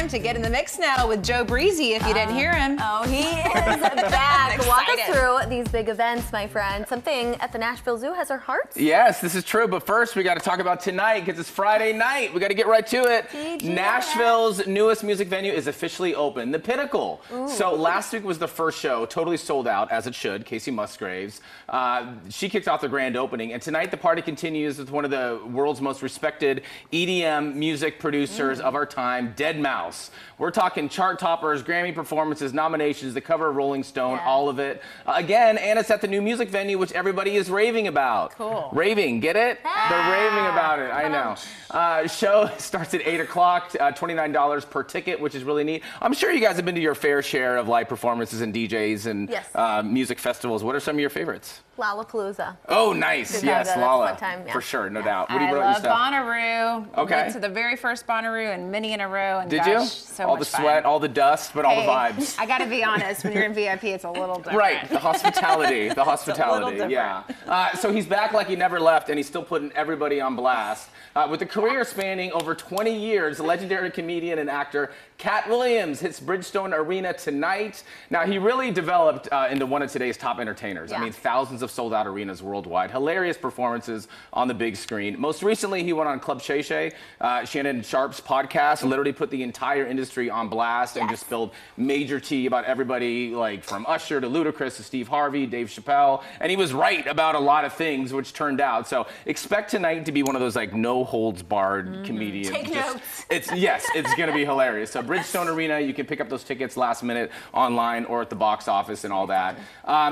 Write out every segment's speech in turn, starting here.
time to get in the mix now with Joe Breezy, if you didn't hear him. Oh, he is back. Walk us through these big events, my friend. Something at the Nashville Zoo has our hearts. Yes, this is true, but first we got to talk about tonight because it's Friday night. We got to get right to it. Nashville's newest music venue is officially open, the Pinnacle. Ooh. So last week was the first show, totally sold out, as it should, Casey Musgraves. She kicked off the grand opening, and tonight the party continues with one of the world's most respected EDM music producers of our time, deadmau5. We're talking chart toppers, Grammy performances, nominations, the cover of Rolling Stone, all of it. Again, and it's at the new music venue, which everybody is raving about. Cool. Raving, get it? They're raving about it, I know. Show starts at 8 o'clock, $29 per ticket, which is really neat. I'm sure you guys have been to your fair share of live performances and DJs and music festivals. What are some of your favorites? Lollapalooza. Oh, nice. Yes, Lolla. Time, for sure, no doubt. I love Bonnaroo. Okay. Went to the very first Bonnaroo and many in a row. And Did you? So all the sweat, all the dust, but all the vibes. I got to be honest, when you're in VIP, it's a little different. Right, the hospitality, the hospitality, it's a little yeah. So he's back like he never left, and he's still putting everybody on blast. With a career spanning over 20 years, legendary comedian and actor Cat Williams hits Bridgestone Arena tonight. Now, he really developed into one of today's top entertainers. I mean, thousands of sold-out arenas worldwide, hilarious performances on the big screen. Most recently, he went on Club Shay Shay, Shannon Sharp's podcast, literally put the entire industry on blast and just spilled major tea about everybody, like from Usher to Ludacris to Steve Harvey, Dave Chappelle, and he was right about a lot of things, which turned out. So expect tonight to be one of those like no-holds-barred comedians. Take notes. It's going to be hilarious. So Bridgestone Arena, you can pick up those tickets last minute online or at the box office and all that.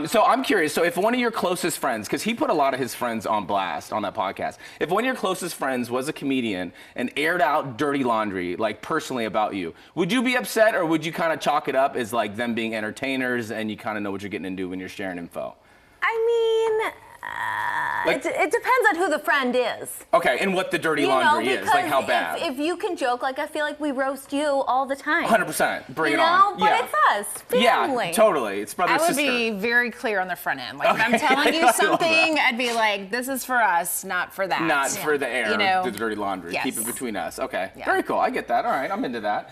So I'm curious, so if one of your closest friends, because he put a lot of his friends on blast on that podcast, if one of your closest friends was a comedian and aired out dirty laundry, like personally about you, would you be upset or would you kind of chalk it up as like them being entertainers and you kind of know what you're getting into when you're sharing info? I mean, it depends on who the friend is. Okay, and what the dirty laundry is, like how bad. If you can joke, like I feel like we roast you all the time. 100%, bring it on. Yeah. But it's us, family. Yeah, totally, it's brother, sister. I would be very clear on the front end. Like if I'm telling you something, I'd be like, this is for us, not for that. Not for the air, you know? the dirty laundry. Keep it between us. Okay, Yeah. Very cool, I get that, all right, I'm into that.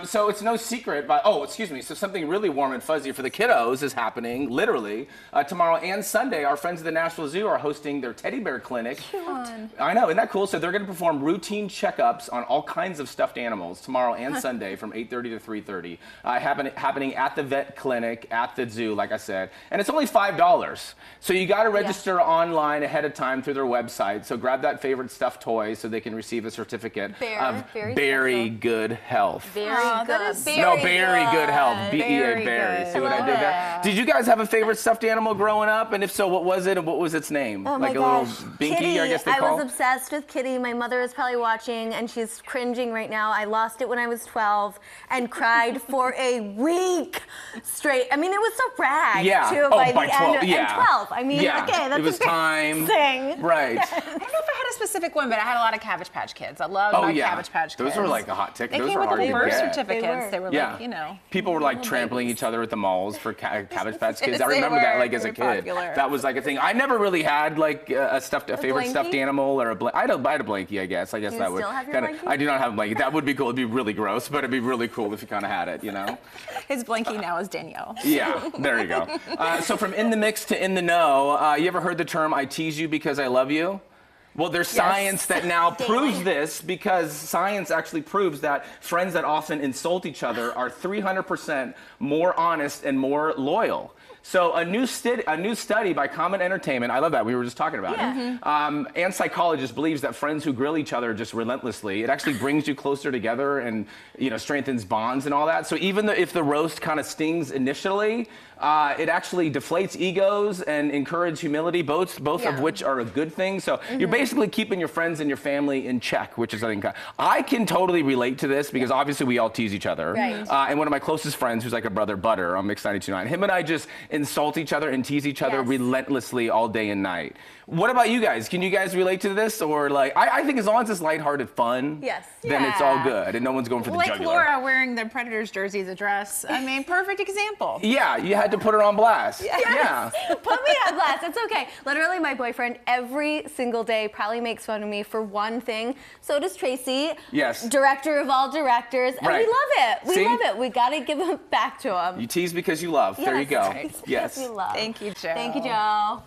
So it's no secret, but, so something really warm and fuzzy for the kiddos is happening, literally, tomorrow and Sunday. Our friends at the Nashville Zoo are hosting their teddy bear clinic. Cute. I know, isn't that cool? So they're going to perform routine checkups on all kinds of stuffed animals tomorrow and Sunday from 8:30 to 3:30. Happening at the vet clinic at the zoo, like I said, and it's only $5. So you got to register online ahead of time through their website. So grab that favorite stuffed toy so they can receive a certificate of very good health. Very good. Very good health. B-E-A, berry. See what I did there? Did you guys have a favorite stuffed animal growing up? And if so, what was it and what was its name? Oh like my a gosh. little binky, Kitty. I guess they I call was obsessed with Kitty. My mother is probably watching and she's cringing right now. I lost it when I was 12 and cried for a week straight. I mean, it was so rag too by the end of, and 12. I mean, okay, that's it was time. Thing. Right. I don't know if I had a specific one, but I had a lot of Cabbage Patch Kids. I loved my Cabbage Patch Kids. Those were like a hot ticket. They Those came were with hard the to birth get. certificates. They were like, you know. People were like trampling each other at the malls for Cabbage Patch Kids. I They remember that were like as a kid. popular. That was like a thing. I never really had like a favorite stuffed animal or I had a blankie, I guess. I guess that would. Do you still have your blankie? I do not have a blankie. That would be cool. It'd be really gross, but it'd be really cool if you kind of had it, you know? His blankie now is Danielle. Yeah, there you go. So from in the mix to in the know, you ever heard the term "I tease you because I love you"? Well, there's science that now proves this because science actually proves that friends that often insult each other are 300% more honest and more loyal. So a new study by Common Entertainment, I love that, we were just talking about it, and psychologists believes that friends who grill each other just relentlessly, it actually brings you closer together and, you know, strengthens bonds and all that. So even if the roast kind of stings initially, it actually deflates egos and encourages humility, both of which are a good thing. So you're basically keeping your friends and your family in check, which is, I think, I can totally relate to this because obviously we all tease each other. Right. And one of my closest friends, who's like a brother, Butter, on Mix 92.9, him and I just insult each other and tease each other Yes. relentlessly all day and night. What about you guys? Can you guys relate to this? Or like, I think as long as it's lighthearted fun, Yes. then it's all good and no one's going for the Like jugular. Laura wearing the Predators jersey as a dress. I mean, perfect example. Yeah, you had to put her on blast. Yes. Yeah. Put me on blast. It's okay. Literally, my boyfriend every single day probably makes fun of me for one thing. So does Tracy. Yes. Director of all directors. And Right. we love it. We See? love it. We got to give it back to him. You tease because you love. There you go. Yes. Yes. We love. Thank you, Joe. Thank you, Joe.